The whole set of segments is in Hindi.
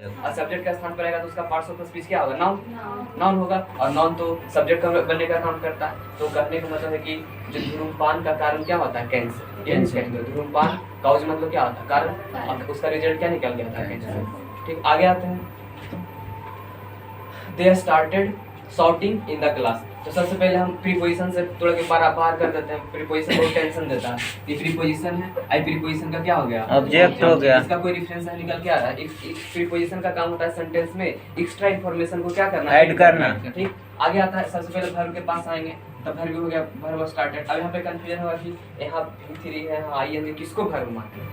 और सब्जेक्ट का स्थान पर आएगा तो उसका पार्ट्स ऑफ स्पीच क्या होगा? नाउन। नाउन होगा, और नाउन तो सब्जेक्ट का बनने का काम करता है। तो कहने का मतलब है कि जो धूम्रपान का कारण क्या होता है? कैंसर। कैंसर धूम्रपान काउज मतलब क्या होता है? कारण। और उसका रिजल्ट क्या निकल गया था? कैंसर। ठीक, आगे आते हैं। They started shouting in the class। तो सबसे पहले हम प्रीपोजिशन से थोड़ा के बाहर कर देते हैं। प्रीपोजिशन बहुत टेंशन देता है। ये प्रीपोजिशन है, आई प्रीपोजिशन का क्या हो गया? ऑब्जेक्ट हो गया। इसका कोई रेफरेंस निकल के आ रहा है। एक प्रीपोजिशन का काम होता है सेंटेंस में एक्स्ट्रा इंफॉर्मेशन को क्या करना? ऐड करना। ठीक, आगे आता है सबसे पहले वर्ब के पास आएंगे। तब वर्ब हो गया, वर्ब स्टार्टेड। अब यहाँ पे कंफ्यूजन होगा कि यहाँ V3 है, यहाँ आईएनजी, किसको वर्ब मानते हैं?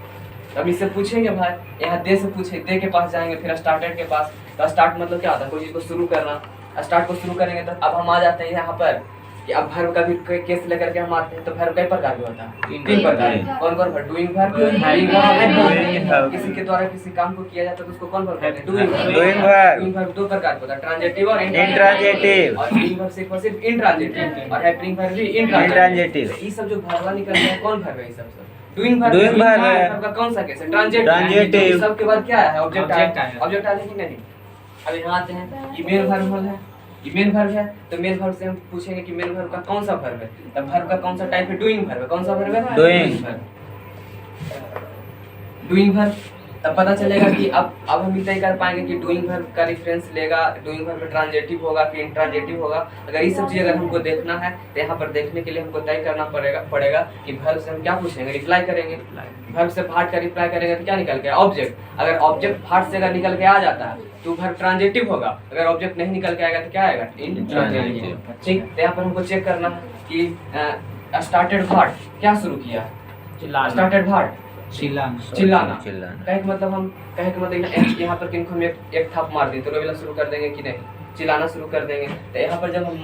तब इससे पूछेंगे भाई, यहाँ दे से पूछे, दे के पास जाएंगे, फिर स्टार्टेड के पास। तो स्टार्ट मतलब क्या होता है? कोई चीज को शुरू करना। स्टार्ट को शुरू करेंगे तो अब हम आ जाते हैं यहाँ पर कि अब वर्ब का भी केस लेकर के हम आते हैं। तो वर्ब कई प्रकार के होता है? 3 प्रकार। कौन कौन verb? Doing verb, having verb. किसी के द्वारा किसी काम को किया जाता है तो उसको कौन वर्ब कहते हैं? Doing verb. डूइंग वर्ब 2 प्रकार का होता है, ट्रांजिटिव और इंट्रांजिटिव। और डूइंग वर्ब सिर्फ इंट्रांजिटिव, और हैपनिंग वर्ब भी इंट्रांजिटिव। ये सब जो वर्ब निकल रहे हैं, कौन वर्ब है? ये सब डूइंग वर्ब है। का कौन सा केस है? ट्रांजिटिव। सब के बाद क्या है? ऑब्जेक्ट आया। ऑब्जेक्ट आया कि नहीं? अब यहाँ आते हैं, ये मेन वर्ब है, ये मेन वर्ब है। तो मेन वर्ब से हम पूछेंगे कि मेन वर्ब का कौन सा वर्ब है? तब वर्ब का कौन सा टाइप है? डूइंग वर्ब है। कौन सा वर्ब है? डूइंग। Doing verb. तब पता चलेगा कि अब हम ये तय कर पाएंगे कि डूइंग वर्ब का रेफरेंस लेगा, डूइंग वर्ब में ट्रांजिटिव होगा कि इंट्रांजिटिव होगा। अगर ये सब चीज अगर हमको देखना है तो यहाँ पर देखने के लिए हमको तय करना पड़ेगा कि वर्ब से हम क्या पूछेंगे? रिप्लाई करेंगे। वर्ब से पार्ट का रिप्लाई करेंगे तो क्या निकल के? ऑब्जेक्ट। अगर ऑब्जेक्ट पार्ट से अगर निकल के आ जाता है तो वर्ब ट्रांजिटिव होगा। अगर ऑब्जेक्ट नहीं निकल के आएगा तो क्या आएगा? इंट्रांजिटिव। ठीक, तो यहाँ पर हमको चेक करना है कि स्टार्टेड वर्ड क्या शुरू किया? स्टार्टेड वर्ड चिल्लाना। कहे के मतलब हम कहे के मतलब यहाँ पर किनको हम एक थप मार दें तो रोवेला शुरू कर देंगे कि नहीं? चिल्लाना शुरू कर देंगे। तो यहाँ पर जब हम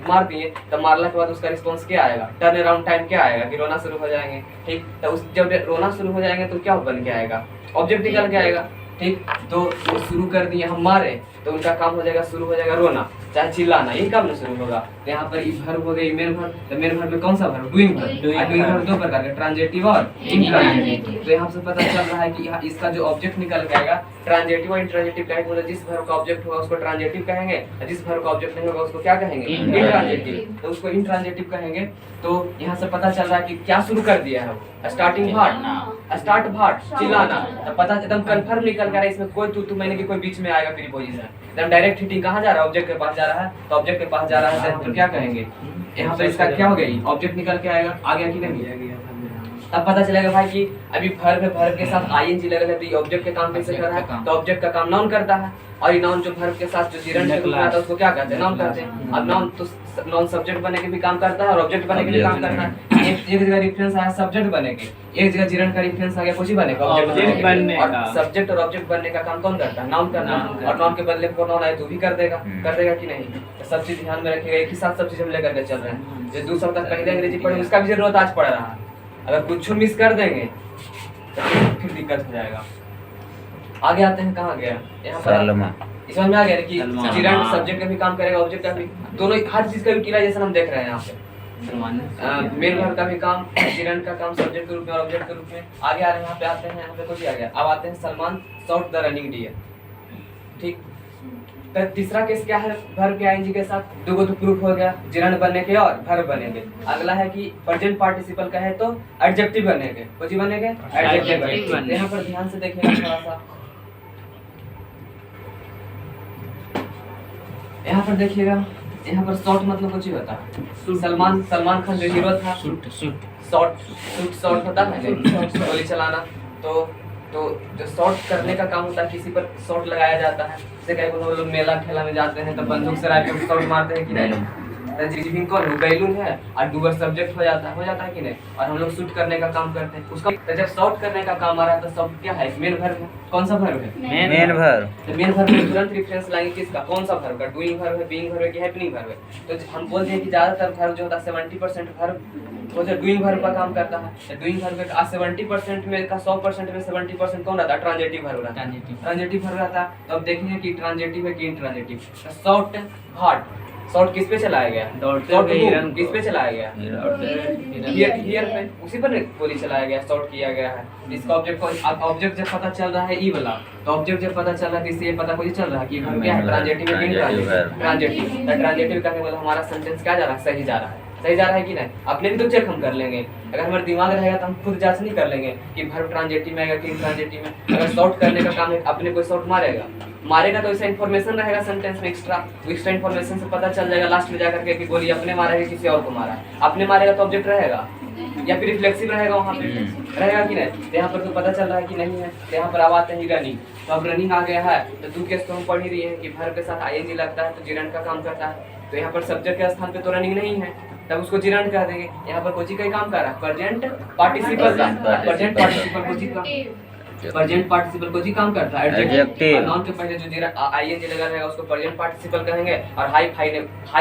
मार दिए तो मारने के बाद उसका रिस्पॉन्स क्या आएगा? टर्न अराउंड टाइम क्या आएगा? कि रोना शुरू हो जाएंगे। ठीक, तो उस जब रोना शुरू हो जाएंगे तो क्या बन के आएगा? ऑब्जेक्ट निकल के आएगा। ठीक, तो वो शुरू कर दिए, हम मारे तो उनका काम हो जाएगा, शुरू हो जाएगा रोना, चाहे चिल्लाना, ये कब शुरू होगा? तो यहाँ पर वर्ब हो गई मेन वर्ब। तो मेन वर्ब में कौन सा verb? Doing verb. Doing verb 2 प्रकार के, ट्रांजिटिव और इंट्रांजिटिव। तो यहाँ से पता चल रहा है कि यहाँ इसका जो ऑब्जेक्ट निकल के आएगा ट्रांजिटिव और इंट्रांजिटिव कहेंगे। मतलब जिस वर्ब का ऑब्जेक्ट होगा उसको ट्रांजिटिव कहेंगे, और जिस वर्ब का ऑब्जेक्ट नहीं होगा उसको क्या कहेंगे? इंट्रांजिटिव। तो उसको इंट्रांजिटिव कहेंगे। तो यहाँ से पता चल रहा है कि क्या शुरू कर दिया है? स्टार्टिंग वर्ड, स्टार्ट वर्ड, चिल्लाना। तो पता एकदम कंफर्म निकल कर रहा है, इसमें कोई तू मैंने कि कोई बीच में आएगा प्रीपोजिशन। एकदम डायरेक्ट हिटिंग कहाँ जा रहा है? ऑब्जेक्ट के पास जा रहा है। तो ऑब्जेक्ट के पास जा रहा है तो क्या कहेंगे? यहाँ पर इसका क्या हो गया? ऑब्जेक्ट निकल के आएगा। आ गया कि नहीं? तब पता चलेगा भाई कि अभी वर्ब है, वर्ब के साथ आईएनजी लगा है तो ये ऑब्जेक्ट के काम कैसे कर रहा है? तो ऑब्जेक्ट का काम नाउन करता है, और ये नाउन जो वर्ब के साथ जो जिरंड आता है उसको क्या कहते हैं? नाउन कहते हैं। अब नाउन तो नाउन सब्जेक्ट बने के भी काम करता है और ऑब्जेक्ट बने के भी काम करता है। एक जगह रेफरेंस आया सब्जेक्ट बने के, एक जगह जिरंड का रेफरेंस आ गया कुछ ही बने का, ऑब्जेक्ट बनने का। सब्जेक्ट और ऑब्जेक्ट बनने का काम कौन करता है? नाउन करना। और नाउन के बदले प्रोनाउन आए तो भी कर देगा कि नहीं? तो सब चीज ध्यान में रखिएगा। एक ही साथ सब चीज हम लेकर के चल रहे हैं। जो 2 सप्ताह पहले अंग्रेजी पढ़े उसका भी जरूरत आज पड़ रहा है। अगर कुछ मिस कर देंगे तो फिर दिक्कत हो जाएगा। आगे आते हैं, कहाँ गया? यहाँ पर इसमें आ गया कि जिरंड सब्जेक्ट का भी काम करेगा, ऑब्जेक्ट का भी, दोनों हर चीज का यूटिलाइजेशन हम देख रहे हैं यहाँ पे। मेन वर्ब का भी काम, जिरंड का काम सब्जेक्ट के रूप में और ऑब्जेक्ट के रूप में। आगे आ रहे हैं, यहाँ पे आते हैं, यहाँ पे कुछ आ गया। अब आते हैं Salman shot the running deer. ठीक, तो तीसरा केस क्या है? वर्ब के आईएनजी के साथ 2 तो प्रूफ हो गया, जिरंड बनने के और वर्ब बने के। अगला है कि प्रेजेंट पार्टिसिपल का है तो एडजेक्टिव बने के। कुछ बने के एडजेक्टिव बने। यहाँ पर ध्यान से देखिएगा थोड़ा सा, यहाँ पर देखिएगा, यहाँ पर शॉट मतलब कुछ ही होता है। सलमान खान जो हीरो था, शॉट होता है गोली चलाना। तो जो शॉट करने का काम होता है, किसी पर शॉट लगाया जाता है। जैसे कई लोग मेला ठेला में जाते हैं तो बंदूक से राइफल शॉट मारते हैं कि नहीं? रिसीविंग कौन है? बैलून है, और डूअर सब्जेक्ट हो जाता है कि नहीं? और हम लोग शूट करने का काम करते हैं उसका। तो जब शॉट करने का काम आ रहा है तो शॉट क्या है? मेन वर्ब है। कौन सा वर्ब है? Main verb. तो मेन वर्ब में तुरंत रेफरेंस लाएंगे किसका? कौन सा वर्ब का? डूइंग वर्ब है, बीइंग वर्ब है कि हैपनिंग वर्ब है? तो हम बोलते हैं कि ज्यादातर वर्ब जो होता है 70% वर्ब वो जो डूइंग वर्ब का काम करता है। तो डूइंग वर्ब का 70% में का 100% में 70% कौन रहता है? ट्रांजिटिव वर्ब रहता है। ट्रांजिटिव वर्ब रहता है। तो अब देखेंगे कि ट्रांजिटिव है कि इंट्रांजिटिव। शॉट वर्ड शॉर्ट किस पे चलाया गया? दौड़ते शॉर्ट हुए हिरन किस पे चलाया गया? हियर पे, उसी पर गोली चलाया गया, शॉर्ट किया गया है। इसका ऑब्जेक्ट को ऑब्जेक्ट जब पता चल रहा है ई वाला, तो ऑब्जेक्ट जब पता चल रहा है तो इससे ये पता कोई चल रहा है कि हम क्या है, ट्रांजिटिव है, ट्रांजिटिव। ट्रांजिटिव करने वाला हमारा सेंटेंस क्या जा रहा है? सही जा रहा है। सही जा रहा है कि नहीं? अपने भी तो चेक हम कर लेंगे। अगर हमारे दिमाग रहेगा तो हम खुद जांच नहीं कर लेंगे कि वर्ब ट्रांजिटिव में आएगा कि इंट्रांजिटिव में। अगर शॉर्ट करने का काम है, अपने कोई शॉर्ट मारेगा तो ऐसा इन्फॉर्मेशन रहेगा सेंटेंस में एक्स्ट्रा, वो एक्स्ट्रा इन्फॉर्मेशन से पता चल जाएगा लास्ट में जाकर के कि गोली अपने मारा है किसी और को मारा है। अपने मारेगा तो ऑब्जेक्ट रहेगा या फिर रिफ्लेक्सिव रहेगा वहाँ पे, रहेगा कि नहीं? तो यहाँ पर तो पता चल रहा है कि नहीं है। तो यहाँ पर अब आते हैं रनिंग। तो अब रनिंग आ गया है तो दो केस तो हम पढ़ ही रही है कि वर्ब के साथ आईएनजी लगता है तो जिरंड का काम करता है। तो यहाँ पर सब्जेक्ट के स्थान पे तो रनिंग नहीं है, तब उसको जिरंड कह देंगे। यहाँ पर कोची का ही काम कर रहा है, प्रेजेंट पार्टिसिपल का। प्रेजेंट पार्टिसिपल कोची का, प्रेजेंट पार्टिसिपल कोची काम करता है, एडजेक्टिव। नाउन के पहले जो आईएनजी लगा रहेगा उसको प्रेजेंट पार्टिसिपल कहेंगे, और हाई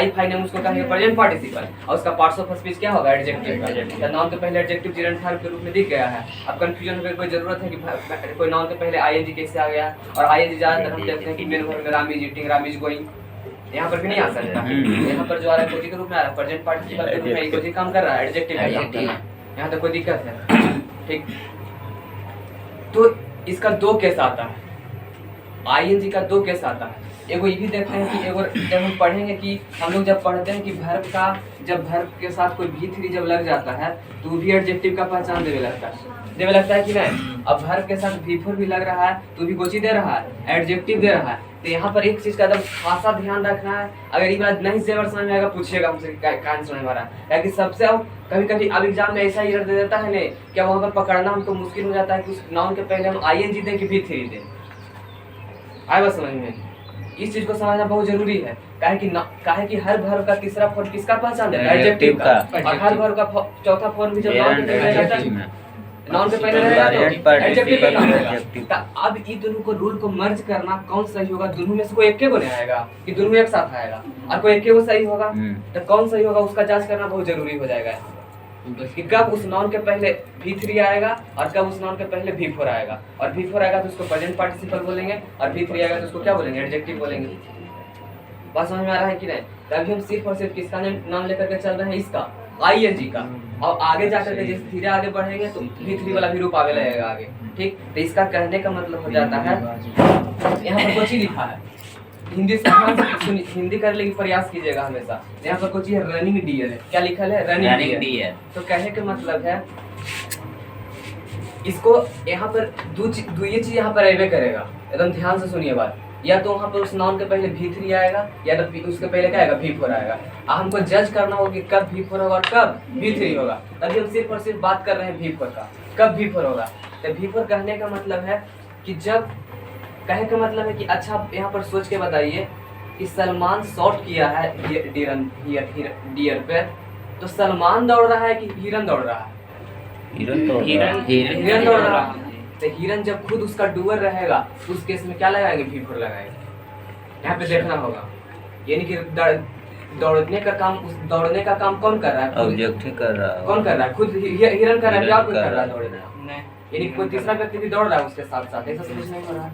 फाई नेम उसको कहेंगे प्रेजेंट पार्टिसिपल, और उसका पार्ट्स ऑफ स्पीच क्या होगा? एडजेक्टिव का। नाउन के पहले एडजेक्टिव जिरंड वर्ब के रूप में दिख गया है। अब कंफ्यूजन होने की कोई जरूरत है कि कोई नाउन के पहले आईएनजी कैसे आ गया? और आईएनजी ज्यादातर हम देखते हैं कि मेन वर्ब में Ram is eating, Ram is going, यहाँ पर भी नहीं आ सकता। यहाँ पर जो आ रहा है कोची के रूप में आ रहा है, प्रेजेंट पार्टिसिपल के रूप में कोची काम कर रहा है, एडजेक्टिव है। यहाँ तक कोई दिक्कत है? ठीक। तो इसका दो केस आता है, आईएनजी का दो केस आता है। एगो ये भी देखते हैं कि एगो जब हम पढ़ेंगे कि हम लोग जब पढ़ते हैं कि वर्ब का, जब वर्ब के साथ कोई भी3 जब लग जाता है तो भी एडजेक्टिव का पहचान देवे लगता है कि नहीं? अब वर्ब के साथ V4 भी लग रहा है तो भी कोची दे रहा है, एडजेक्टिव दे रहा है। तो यहाँ पर एक चीज का एकदम खासा ध्यान रखना है। अगर ये बात नहीं जेवर समझ में आएगा पूछिएगा हमसे कहाँ समझ में आ रहा है, कि सबसे कभी अब एग्जाम में ऐसा ही दे देता है नहीं क्या, वहाँ पर पकड़ना हमको मुश्किल हो जाता है कि उस नाउन के पहले हम आईएनजी दें कि V3 दें। आए बात समझ में? इस चीज को समझना बहुत जरूरी है। काहे कि हर वर्ब का तीसरा फॉर्म किसका पहचान देता है? एडजेक्टिव का। और हर वर्ब का चौथा फॉर्म भी जब नाउन के पहले रहता है, नाउन के पहले रहेगा तो एडजेक्टिव का काम रहेगा। अब इन दोनों को रूल को मर्ज करना कौन सही होगा? दोनों में से कोई एक को नहीं आएगा कि दोनों एक साथ आएगा, और कोई एक को सही होगा तो कौन सही होगा उसका जांच करना बहुत जरूरी हो जाएगा कि कब उस नाउन के पहले V3 आएगा और कब उस नाउन के पहले V4 आएगा। और V4 आएगा तो उसको प्रेजेंट पार्टिसिपल बोलेंगे, और V3 आएगा तो उसको क्या बोलेंगे? एडजेक्टिव बोलेंगे। बात समझ में आ रहा है कि नहीं? तभी हम सिर्फ और सिर्फ किसका नाम लेकर के चल रहे हैं? इसका, आईएनजी का। और आगे जाकर के जैसे धीरे आगे बढ़ेंगे तो V3 वाला भी रूप आगे लगेगा आगे। ठीक। तो इसका कहने का मतलब हो जाता है, यहाँ पर कोची लिखा है, हिंदी से हिंदी करने की प्रयास कीजिएगा हमेशा। यहाँ पर कुछ रनिंग डीएल है, क्या लिखा है? Running DL. तो कहने का मतलब है इसको यहाँ पर दो ये चीज यहाँ पर अवे करेगा, एकदम ध्यान से सुनिए बात। या तो वहाँ पर उस नाउन के पहले V3 आएगा या तो उसके पहले क्या आएगा? V4 आएगा। हमको जज करना होगा कि कब V4 होगा और कब V3 होगा। तभी हम सिर्फ और सिर्फ बात कर रहे हैं V4 का, कब V4 होगा। तो V4 कहने का मतलब है कि जब, कहे का मतलब है कि अच्छा यहाँ पर सोच के बताइए कि सलमान शॉट किया है डियर पे, तो सलमान दौड़ रहा है कि हिरन दौड़ रहा है? हिरन दौड़ रहा है। तो हिरन जब खुद उसका डूअर रहेगा उस केस में क्या लगाएंगे? V4 लगाएंगे। यहाँ पे देखना होगा, यानी कि दौड़ने का काम कौन कर रहा है? ऑब्जेक्ट कर रहा है। कौन कर रहा है? खुद हिरन कर रहा है या कोई कर रहा है? दौड़ना, यानी कोई तीसरा व्यक्ति भी दौड़ रहा है उसके साथ साथ, ऐसा समझ नहीं हो रहा है।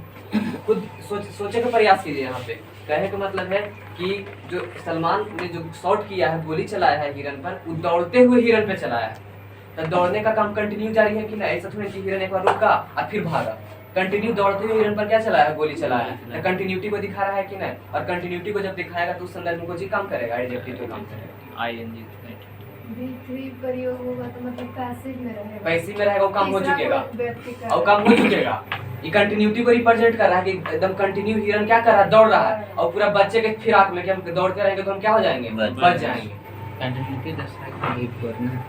खुद सोचे का प्रयास कीजिए। यहाँ पे कहने का मतलब है कि जो सलमान ने जो शॉट किया है, गोली चलाया है हिरन पर, वो दौड़ते हुए हिरन पे चलाया है। तो दौड़ने का काम कंटिन्यू जारी है कि नहीं? ऐसा थोड़ी कि हिरन एक बार रुका और फिर भागा। कंटिन्यू दौड़ते हुए हिरन पर क्या चलाया है? गोली चलाया है। तो कंटिन्यूटी को दिखा रहा है कि नहीं? और कंटिन्यूटी को जब दिखाएगा तो उस संदर्भ में कोई काम करेगा, एडजेक्टिव को काम करेगा। आईएनजी V3 प्रयोग होगा तो मतलब पैसिव में रहेगा, पैसिव में रहेगा, वो काम हो चुकेगा और काम हो चुकेगा। ये कंटिन्यूटी को रिप्रेजेंट कर रहा है कि एकदम कंटिन्यू हिरन क्या कर रहा है? दौड़ रहा है। और पूरा बच्चे के फिराक में कि हम दौड़ते रहेंगे तो हम क्या हो जाएंगे? बच जाएंगे। कंटिन्यूटी दर्शाएगा V4 ना।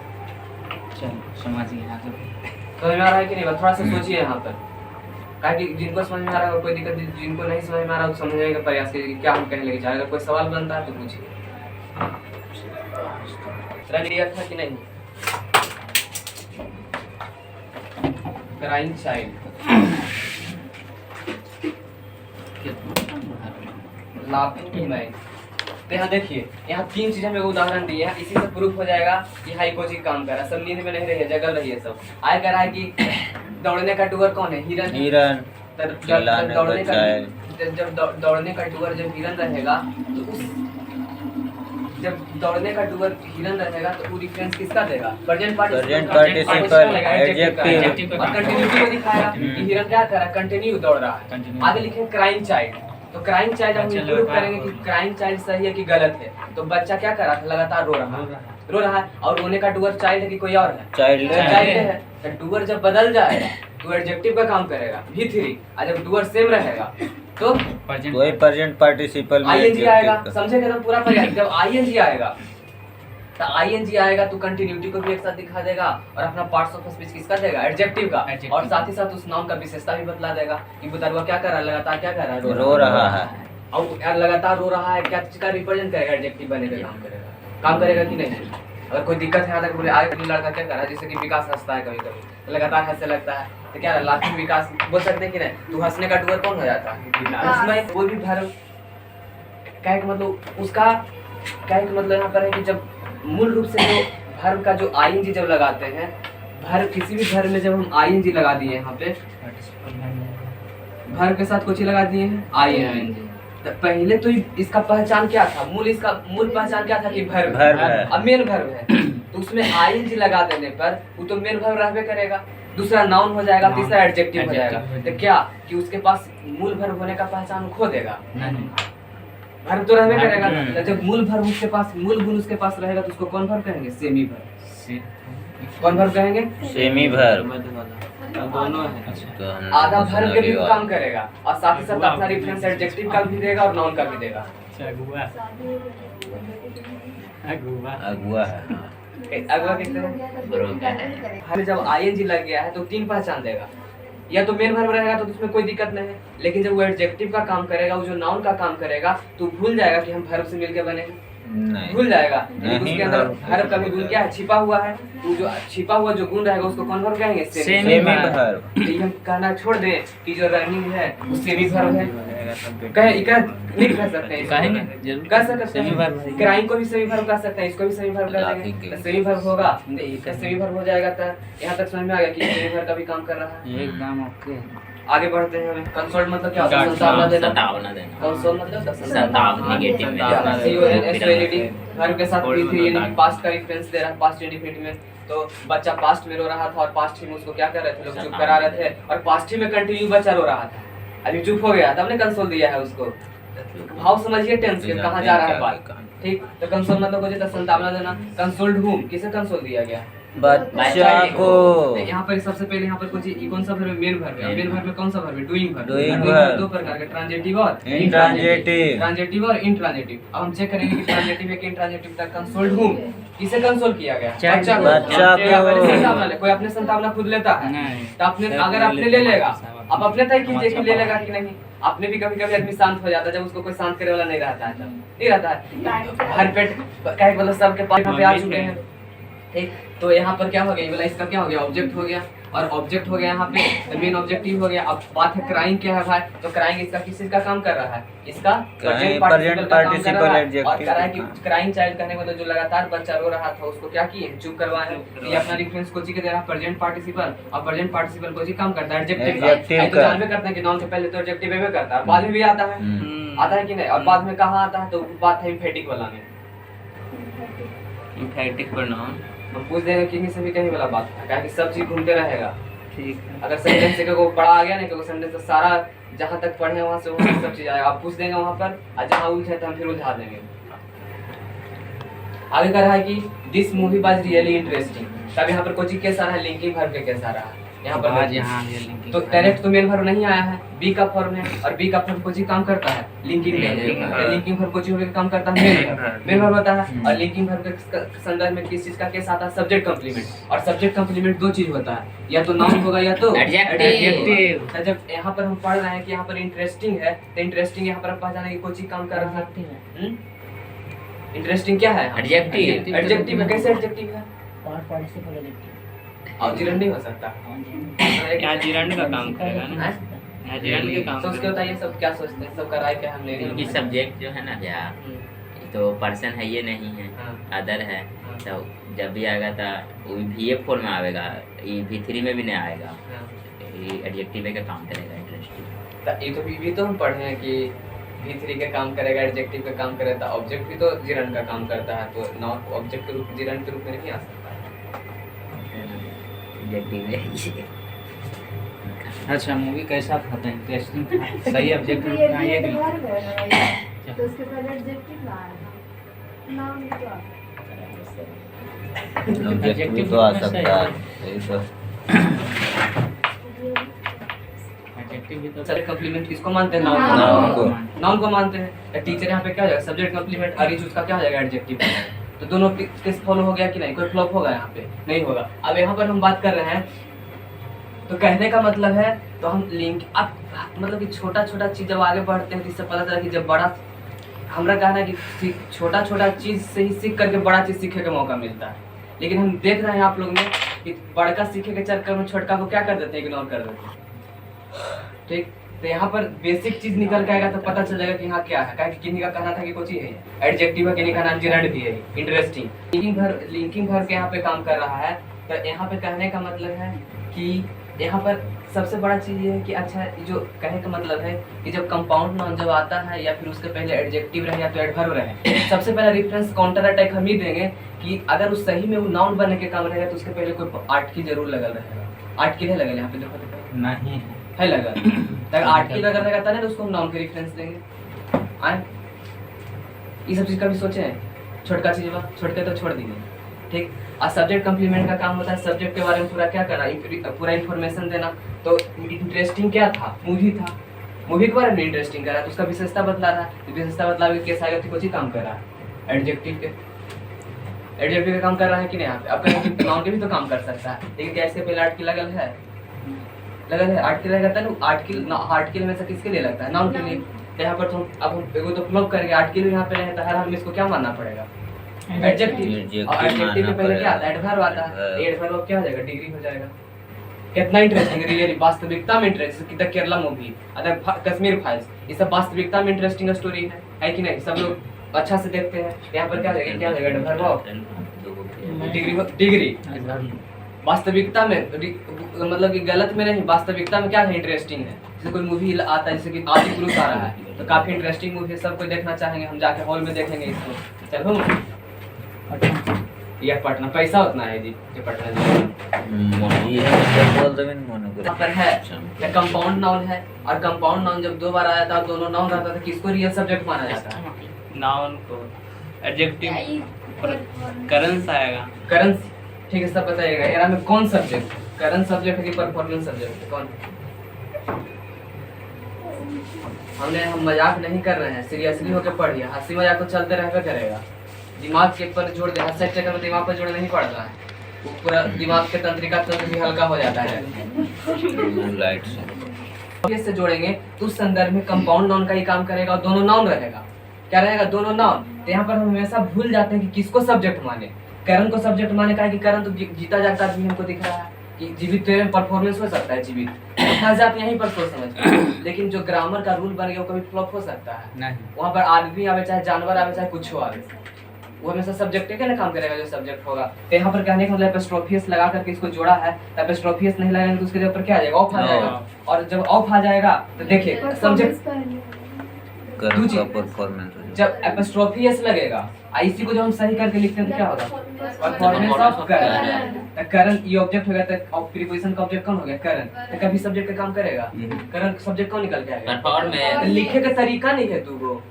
चलो समझिए यहाँ से समझ में आ रहा है कि नहीं? थोड़ा सा सोचिए यहाँ पर, कहा कि जिनको समझ में आ रहा है कोई दिक्कत नहीं, जिनको नहीं समझ में आ रहा है समझने का प्रयास कीजिए क्या हम कहने लगे चाहे। अगर कोई सवाल बनता है तो पूछिए। क्लियर था कि नहीं? Crying child, laughing man. तो यहाँ देखिए, यहाँ 3 चीज हमें उदाहरण दिए हैं, इसी से प्रूफ हो जाएगा कि हाई कोचिंग काम कर रहा है। सब नींद में नहीं रही है, जगल रही है सब। आय कह रहा है कि दौड़ने का डूअर कौन है? हिरन। दौड़ने का डूअर जब हिरन रहेगा तो जब दौड़ने का डूअर हिरन रहेगा तो वो रेफरेंस किसका देगा? Present Present participle participle, adjective और कंटिन्यूटी को दिखाएगा कि हिरन क्या कर रहा है, कंटिन्यू दौड़ रहा है। Continue। आगे लिखे क्राइम चाइल्ड, तो क्राइम चाइल्ड हम बच्चा प्रूव लगातार करेंगे कि रो रहा क्राइम चाइल्ड सही है कि गलत है। तो बच्चा क्या कर रहा है, लगातार रो रहा है और रोने का डूअर चाइल्ड है कि कोई और है? चाइल्ड चाइल्ड है। तो डूअर जब बदल जाएगा तो एडजेक्टिव का काम करेगा V3, और जब डूअर सेम रहेगा तो वही प्रेजेंट पार्टिसिपल में आईएनजी आएगा। adjective का। समझे एकदम पूरा पर्याय। जब आईएनजी आएगा तो आईएनजी आएगा तो कंटिन्यूटी को भी एक साथ दिखा देगा और अपना पार्ट्स ऑफ स्पीच किसका देगा? एडजेक्टिव का। और साथ ही साथ उस नाउन का विशेषता भी बतला देगा कि बुतरुआ क्या कर रहा है, लगातार क्या कर रहा है, रो रहा है। और यार लगातार रो रहा है, क्या चीज का रिप्रेजेंट करेगा? एडजेक्टिव बने का काम करेगा कि नहीं? अगर कोई दिक्कत है अगर बोले आगे लड़का क्या कर रहा है, जैसे कि विकास हंसता है कभी कभी तो लगातार हंसने लगता है, तो क्या लाफिंग विकास बोल सकते हैं कि नहीं? तू हंसने का डूअर कौन हो जाता है? उसमें कोई भी भर क्या कि मतलब उसका क्या कि मतलब यहाँ पर है कि जब मूल रूप से जो भर्व का जो आईएनजी जब लगाते हैं, भर्व किसी भी भर्व में जब हम आईएनजी लगा दिए यहाँ पे भर्व के साथ कुछ ही लगा दिए हैं आईएनजी, तो पहले तो इसका पहचान क्या था? इसका मूल पहचान क्या था कि भर्व है। अब मेन भर्व है तो उसमें आईएनजी लगा देने पर वो तो मेन भर्व रहबे करेगा, दूसरा नाउन हो जाएगा, तीसरा एडजेक्टिव हो जाएगा। तो क्या कि उसके पास मूल भर्व होने का पहचान खो देगा? भर्व तो रहबे करेगा। तो जब मूल भर्व उसके पास, मूल गुण उसके पास रहेगा तो उसको कौन भर्व कहेंगे? Semi verb. कौन भर्व कहेंगे? Semi verb. दोनों है। तो हम आधा भर्व के भी समझ काम करेगा और साथ ही साथ अपना रेफरेंस एडजेक्टिव का भी देगा और नाउन का भी देगा। अगुआ है। अगला किससे है? हमें जब आईएनजी लग गया है तो तीन पहचान देगा, या तो मेन भर्व रहेगा तो उसमें कोई दिक्कत नहीं है, लेकिन जब वो एडजेक्टिव का काम करेगा, वो जो नाउन का काम करेगा तो भूल जाएगा कि हम भर्व से मिलके बने हैं, नहीं भूल जाएगा। नहीं, उसके अंदर भर्व। भर्व का भी गुण क्या है? छिपा हुआ है। तो जो छिपा हुआ जो गुण रहेगा उसको कौन भर्व कहेंगे? Semi verb. तो हम कहना छोड़ दें कि जो रनिंग है वो सेमी भर्व है, नहीं कह सकते हैं, कहेंगे, जरूर कह सकते हैं। क्राइम को भी सेमी भर्व कह सकते हैं, इसको भी सेमी भर्व कर देंगे तो सेमी भर्व होगा, तो इसका सेमी भर्व हो जाएगा। तो यहाँ तक समझ में आ गया कि सेमी भर्व का भी काम कर रहा है। एकदम ओके। आगे बढ़ते हैं। हमें कंसोल्ट मतलब क्या होता है? संतावना देना। कंसोल मतलब भर्व के साथ भी यानी पास्ट का रेफरेंस दे रहा है, पास्ट इंडेफिनिट में। तो बच्चा पास्ट में रो रहा था और पास्ट ही में उसको क्या कर रहे थे, लोग चुप करा रहे थे और पास्ट ही में कंटिन्यू बच्चा रो रहा था, अभी चुप हो गया तब ने कंसोल दिया है उसको। भाव समझिए टेंस के, कहाँ जा रहा है बात, ठीक। तो कंसोल मतलब हो जाता है संतावना देना। कंसोल्ड हुम, किसे कंसोल दिया गया? बच्चा को। यहाँ पर सबसे पहले यहाँ पर कुछ कौन सा वर्ब? मेन वर्ब है। मेन वर्ब में कौन सा वर्ब है? Doing verb. Doing verb। दो प्रकार के, ट्रांजिटिव और इंट्रांजिटिव। ट्रांजिटिव और इंट्रांजिटिव। अब हम चेक करेंगे कि ट्रांजिटिव है कि इंट्रांजिटिव तक। कंसोल्ड हुम, किसे कंसोल किया गया? बच्चा को। बच्चा क्या को। पहले संतावना ले? कोई अपने संतावना खुद लेता है? तो अपने अगर अपने ले लेगा, अब अपने तय कीजिए कि ले लेगा कि नहीं। आपने भी कभी कभी आदमी शांत हो जाता है जब उसको कोई शांत करे वाला नहीं रहता है, तब नहीं रहता है। हर पेट क्या मतलब सबके पास यहाँ पे आ चुके हैं, ठीक। तो यहाँ पर क्या हो गया? बोला इसका क्या हो गया? ऑब्जेक्ट हो गया, और ऑब्जेक्ट हो गया यहाँ पे मेन ऑब्जेक्टिव हो गया। अब बात है क्राइंग क्या है भाई? तो क्राइंग इसका किस चीज का काम कर रहा है? इसका प्रेजेंट पार्टिसिपल का काम कर रहा है। और क्राइंग चाइल्ड करने मतलब जो लगातार बच्चा रो रहा था उसको क्या किए? चुप करवाए। ये अपना रेफरेंस को जी के दे रहा है प्रेजेंट पार्टिसिपल, और प्रेजेंट पार्टिसिपल को जी काम करता है एडजेक्टिव का। तो जानबे करते हैं कि नाउन से पहले तो एडजेक्टिव में करता है, बाद में भी आता है, आता है कि नहीं? और बाद में कहाँ आता है? तो बात है इम्फेटिक वाला में, इम्फेटिक प्रोनाउन। हम पूछ देंगे किन्हीं से भी कहीं वाला बात है, क्या कि सब चीज घूमते रहेगा, ठीक है। अगर सेंटेंस से को पढ़ा आ गया नहीं, क्योंकि सेंटेंस तो सारा जहाँ तक पढ़े वहाँ से वहाँ सब चीज आएगा। आप पूछ देंगे वहाँ पर, और जहाँ उलझे तो हम फिर उलझा देंगे। आगे कह रहा है कि this movie was really interesting. तब यहाँ पर कोची केस आ रहा है? लिंकिंग वर्ब के केस आ रहा है यहाँ पर। आज यहाँ तो डायरेक्ट तो मेन वर्ब नहीं आया है, बी का फॉर्म है, और बी का फॉर्म कोची काम करता है? लिंकिंग में। लिंकिंग वर्ब कोची होकर काम करता है? मेन वर्ब होता है। और लिंकिंग वर्ब के संदर्भ में किस चीज का केस आता है? Subject complement. और सब्जेक्ट कंप्लीमेंट दो चीज होता है, या तो नाउन होगा या तो एडजेक्टिव। तो जब यहाँ पर हम पढ़ रहे हैं कि यहाँ पर इंटरेस्टिंग है, तो इंटरेस्टिंग यहाँ पर हम पहचाने की कोची काम कर रहा है? इंटरेस्टिंग क्या है? एडजेक्टिव। एडजेक्टिव है। कैसे एडजेक्टिव है? और जिरंड नहीं हो सकता। यहाँ जिरंड का काम करेगा ना, यहाँ जिरंड का काम। तो उसके बताइए सब क्या सोचते हैं, सबका राय क्या है? हमने क्योंकि सब्जेक्ट जो है ना भैया, तो पर्सन है ये नहीं है, अदर है। तो जब भी आएगा तो वो VF फॉर्म में आएगा, ये V3 में भी नहीं आएगा, ये एडजेक्टिव का काम करेगा। इंटरेस्टिंग। ये तो भी तो हम पढ़े हैं कि V3 का काम करेगा, एडजेक्टिव का काम करेगा, ऑब्जेक्ट भी तो जिरंड का काम करता है, तो नॉन ऑब्जेक्ट के रूप जिरंड के रूप में नहीं आ सकता है। एडजेक्टिव है। अच्छा मूवी कैसा था? तो इंटरेस्टिंग था, सही ऑब्जेक्ट ये था ये भी। एडवर्ब है ना भैया, तो उसके पहले एडजेक्टिव ना आएगा, नाउन भी तो आता है। ऑब्जेक्टिव तो आ सकता है, यही तो। एडजेक्टिव भी तो सब्जेक्ट कंप्लीमेंट किसको मानते हैं? Noun नाउन को। नाउन को मानते हैं। टीचर यहाँ पे क्या हो जाएगा? सब्जेक्ट कंप्लीमेंट अरीज उसका क्या हो जाएगा? एडजेक्टिव। तो दोनों किस फॉलो हो गया कि नहीं? कोई फ्लॉप होगा यहाँ पे? नहीं होगा। अब यहाँ पर हम बात कर रहे हैं, तो कहने का मतलब है, तो हम लिंक अब मतलब कि छोटा छोटा चीज जब आगे बढ़ते हैं तो इससे पता चला कि जब बड़ा, हमारा कहना है कि छोटा छोटा चीज से ही सीख करके बड़ा चीज सीखने का मौका मिलता है। लेकिन हम देख रहे हैं आप लोग में कि बड़का सीखे के चक्कर में छोटका को क्या कर देते हैं? इग्नोर कर देते हैं। ठीक, तो यहाँ पर बेसिक चीज निकल के आएगा तो पता चल जाएगा कि हाँ क्या है। कि किन्हीं का कहना था कि कुछ ही है एडजेक्टिव है, किन्हीं का नाम जिरंड भी है। इंटरेस्टिंग लिंकिंग भर के यहाँ पे काम कर रहा है। तो यहाँ पे कहने का मतलब है कि यहाँ पर सबसे बड़ा चीज ये है कि अच्छा, जो कहने का मतलब है कि जब कंपाउंड नाउन जब आता है या फिर उसके पहले एडजेक्टिव रहे या तो एडवर्ब रहे, सबसे पहला रेफरेंस काउंटर अटैक हम ही देंगे कि अगर उस सही में वो नाउन बनने के काम रहेगा तो उसके पहले कोई आर्टिकल जरूर लगल रहेगा। आर्टिकल है लगल यहाँ पे, देखो तो नहीं है लगल। अगर आर्टिकल अगर रहेगा तब ना तो उसको हम नाउन के रेफरेंस देंगे। आए ये सब चीज कभी सोचे हैं? छोटका चीज छोटके तो छोड़ दीजिए। ठीक, और सब्जेक्ट कंप्लीमेंट का काम होता है सब्जेक्ट के बारे में पूरा क्या करना, पूरा इन्फॉर्मेशन देना। तो इंटरेस्टिंग क्या था? मूवी था, मूवी के बारे में इंटरेस्टिंग कर रहा है तो उसका विशेषता बतला रहा है। विशेषता बतला के केस आएगा तो कुछ ही काम कर रहा है। एडजेक्टिव का काम कर रहा है कि नहीं? यहाँ पे अब कहीं नाउन के भी तो काम कर सकता है, लेकिन क्या इसके पहले आर्टिकल लगल है? आर्टिकल रहेगा तब आर्टिकल में से किसके लिए लगता है? नाउन के लिए। तो यहाँ पर तो अब हम एगो तो फ्लॉप करेंगे, आर्टिकल यहाँ पे रहता है, हम इसको क्या मानना पड़ेगा? एडजेक्टिव। और एडजेक्टिव के पहले क्या आता है? एडवर्ब आता है। एडवर्ब क्या हो जाएगा? डिग्री हो जाएगा। कितना इंटरेस्टिंग, रियली वास्तविकता में interesting. The Kerala movie, other Kashmir files, ये सब वास्तविकता में इंटरेस्टिंग स्टोरी है कि नहीं? सब लोग अच्छा से देखते हैं। यहाँ पर क्या हो जाएगा? क्या हो जाएगा? Adverb degree. वास्तविकता में मतलब कि गलत में नहीं, वास्तविकता में क्या है? इंटरेस्टिंग है। जैसे कोई मूवी आता है, जैसे कि आदि पुरुष आ रहा है, तो काफी इंटरेस्टिंग मूवी है, सब कोई देखना चाहेंगे, हम जाके हॉल में देखेंगे इसको। चलो ये पटना पैसा उतना है जी, ये पटना जी यहाँ पर है। या कंपाउंड नाउन है, और कंपाउंड नाउन जब दो बार आया था, दोनों नाउन रहता था, किसको रियल सब्जेक्ट माना जाता है? नाउन को। एडजेक्टिव करंस आएगा। करंस। ठीक है, सब बताइएगा एरा में कौन सब्जेक्ट? करंट सब्जेक्ट है कि परफॉर्मेंस सब्जेक्ट है? कौन? हम मजाक नहीं कर रहे हैं, सीरियसली होकर पढ़िए। हंसी मजाक तो चलते रहबे करेगा, दिमाग के पर जोड़ दे। हंसते चक्कर में दिमाग पर जोड़ नहीं पड़ता है, वो पूरा दिमाग के तंत्रिका तंत्र भी हल्का हो जाता है। से जोड़ेंगे तो उस संदर्भ में कंपाउंड नाउन का ही काम करेगा और दोनों नाउन रहेगा। क्या रहेगा? दोनों नाउन। तो यहाँ पर हम हमेशा भूल जाते हैं कि किसको सब्जेक्ट माने। करण को सब्जेक्ट माने का कि करण तो जीता जागता आदमी हमको दिख रहा है कि जीवित तेरे में परफॉर्मेंस हो सकता है, जीवित फंस जाते यहीं पर सोच समझ। लेकिन जो ग्रामर का रूल बन गया वो कभी फ्लॉप हो सकता है नहीं। वहाँ पर आदमी आवे चाहे जानवर आवे चाहे कुछ आवे, वो हमेशा सब्जेक्ट के ना काम करेगा जो सब्जेक्ट होगा। तो यहाँ पर कहने का मतलब एपिस्ट्रोफियस लगा करके इसको जोड़ा है, तो एपिस्ट्रोफियस नहीं लगाएंगे तो उसके जगह पर क्या आ जाएगा? ऑफ आ जाएगा। और जब ऑफ आ जाएगा तो देखिए सब्जेक्ट परफॉर्मेंस, जब एपिस्ट्रोफियस लगेगा इसी को जब हम सही करके लिखते हैं तो क्या होगा? परफॉर्मेंस ऑफ करण। करण ये ऑब्जेक्ट हो गया तो प्रीपोजिशन का ऑब्जेक्ट कौन हो गया? करण। तो कभी सब्जेक्ट का काम करेगा? करण सब्जेक्ट कौन निकल के आएगा? परफॉर्मेंस। लिखे का तरीका नहीं है तुमको,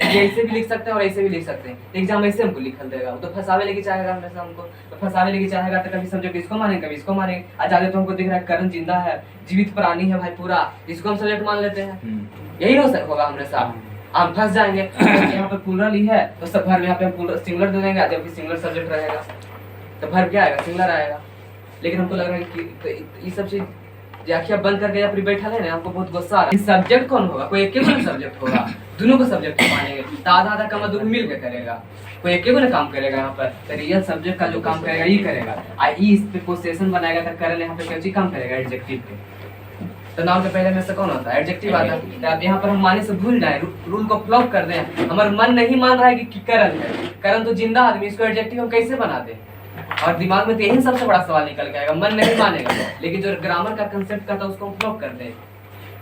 ये ऐसे भी लिख सकते हैं और ऐसे भी लिख सकते हैं। एग्जाम ऐसे हमको लिखल देगा, वो तो फंसावे लेके चाहेगा हमेशा हमको। तो फंसावे लेके चाहेगा तो कभी सब्जेक्ट इसको मानेंगे कभी इसको मानेंगे। आज आगे तो हमको दिख रहा है करण जिंदा है, जीवित प्राणी है भाई पूरा, इसको हम सब्जेक्ट मान लेते हैं। यही होगा हमेशा, हम फंस जाएंगे। यहाँ पर प्लूरल ही है तो सब भर में यहाँ पे सिंगुलर दे देंगे, जबकि सिंगुलर सब्जेक्ट रहेगा तो भर क्या आएगा? सिंगुलर आएगा। लेकिन हमको लग रहा है कि ये सब चीज आखियाँ बंद करके या फिर बैठा है ना, हमको बहुत गुस्सा आ रहा है। सब्जेक्ट कौन होगा? कोई एक ही सब्जेक्ट होगा, दोनों को सब्जेक्ट मानेंगे तो आधा आधा काम दोनों मिल के करेगा, कोई एक ही काम करेगा। यहाँ पर तो रियल सब्जेक्ट का जो काम करेगा ये करेगा, इस पे पोजीशन बनाएगा तो करण यहाँ पे क्या चीज काम करेगा? एडजेक्टिव पे। तो नाउन के पहले में से कौन होता है? एडजेक्टिव आता है। तो अब यहाँ पर हम माने से भूल जाए, रूल को फ्लॉप कर दें। हमारा मन नहीं मान रहा है कि करण है, करण तो जिंदा आदमी, इसको एडजेक्टिव हम कैसे बना दें? और दिमाग में तो यही सबसे बड़ा सवाल निकल के आएगा, मन नहीं मानेगा। लेकिन जो ग्रामर का कंसेप्ट का था उसको हम फ्लॉप कर दें,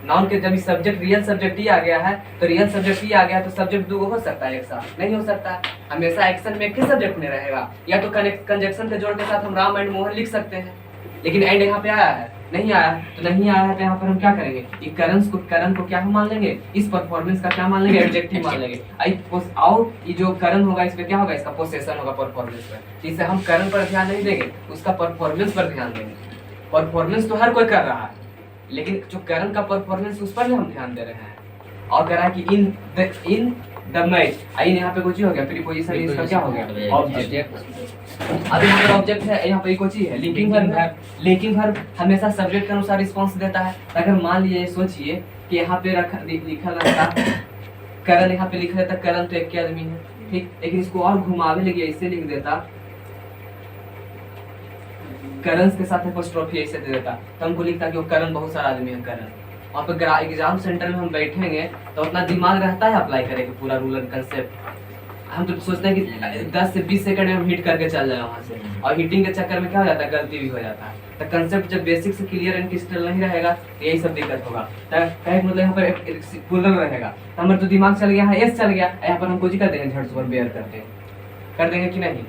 नाउन के जब सब्जेक्ट रियल सब्जेक्ट ही आ गया है तो रियल सब्जेक्ट ही आ गया तो सब्जेक्ट दो हो सकता है एक साथ? नहीं हो सकता है। हमेशा एक्शन में एक ही सब्जेक्ट में रहेगा। या तो कंजक्शन के जोड़ के साथ हम राम एंड मोहन लिख सकते हैं, लेकिन एंड यहाँ पे आया है, नहीं आया तो नहीं आया है, तो यहाँ पर हम क्या करेंगे, ये करण को क्या हम मान लेंगे, इस परफॉर्मेंस का क्या मान लेंगे, एडजेक्टिव मान लेंगे। और ये जो करण होगा इस पे क्या होगा, इसका पोसेशन होगा परफॉर्मेंस पर। इससे हम करण पर ध्यान नहीं देंगे, उसका परफॉर्मेंस पर ध्यान देंगे। परफॉर्मेंस तो हर कोई कर रहा है, लेकिन जो करण का परफॉर्मेंस उस पर हम ध्यान दे रहे हैं। और कह रहा है कि इन द मैच, इन यहाँ पे कुछ हो गया, प्रीपोजिशन इसका क्या हो गया, ऑब्जेक्ट। अब यहाँ पर ऑब्जेक्ट है, यहाँ पे कुछ है लिंकिंग वर्ब। लिंकिंग वर्ब हमेशा सब्जेक्ट के अनुसार रिस्पांस देता है। अगर मान लीजिए सोचिए कि यहाँ पे लिखा रहता करण, यहाँ पे लिखा रहता करण तो एक के आदमी है, ठीक, लेकिन इसको और घुमावे लगे ऐसे लिख देता करण के साथ एपोस्ट्रोफी ऐसे दे देता, तो हमको लिखता कि वो करण बहुत सारा आदमी है करण। वहाँ पे एग्जाम सेंटर में हम बैठेंगे तो उतना दिमाग रहता है अप्लाई करेंगे पूरा रूल एंड कंसेप्ट। हम तो सोचते हैं कि 10 से 20 सेकंड में हम हिट करके चल जाए वहाँ से, और हिटिंग के चक्कर में क्या हो जाता है, गलती भी हो जाता है। तो कंसेप्ट जब बेसिक से क्लियर एंड क्रिस्टल नहीं रहेगा तो यही सब दिक्कत होगा। मतलब यहाँ पर पुलर रहेगा तो हमारा तो दिमाग चल गया है, एस चल गया, यहाँ पर हम कुछ कर देंगे, झट से बेयर कर देंगे कि नहीं,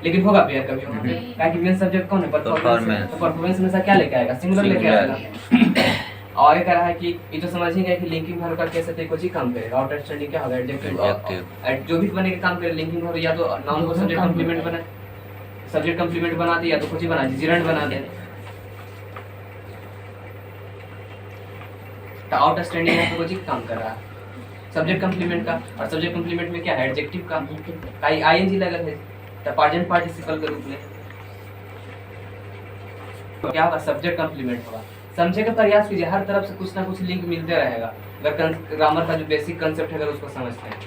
लेकिन होगा पेयर कभी होगा, क्योंकि मेन सब्जेक्ट कौन है, परफॉर्मेंस। तो परफॉर्मेंस हमेशा क्या लेके आएगा, सिंगुलर लेके आएगा। और ये कह रहा है कि ये तो समझ ही गए कि लिंकिंग वर्ब का कैसे थे कुछ ही काम करेगा, आउटस्टैंडिंग क्या होगा, एडजेक्टिव जो भी बने के काम करे। लिंकिंग वर्ब या तो नाउन को सब्जेक्ट कंप्लीमेंट बना, सब्जेक्ट कंप्लीमेंट बना दे, या तो कुछ ही बना दे, जिरंड बना दे। तो आउटस्टैंडिंग है तो कुछ ही काम कर रहा है सब्जेक्ट कंप्लीमेंट का, और सब्जेक्ट कंप्लीमेंट में क्या है, एडजेक्टिव का आईएनजी लगा है तो प्रेजेंट पार्टिसिपल के रूप में क्या होगा, सब्जेक्ट कंप्लीमेंट होगा। समझे का प्रयास कीजिए, हर तरफ से कुछ ना कुछ लिंक मिलते रहेगा अगर ग्रामर का जो बेसिक कंसेप्ट है अगर उसको समझते हैं।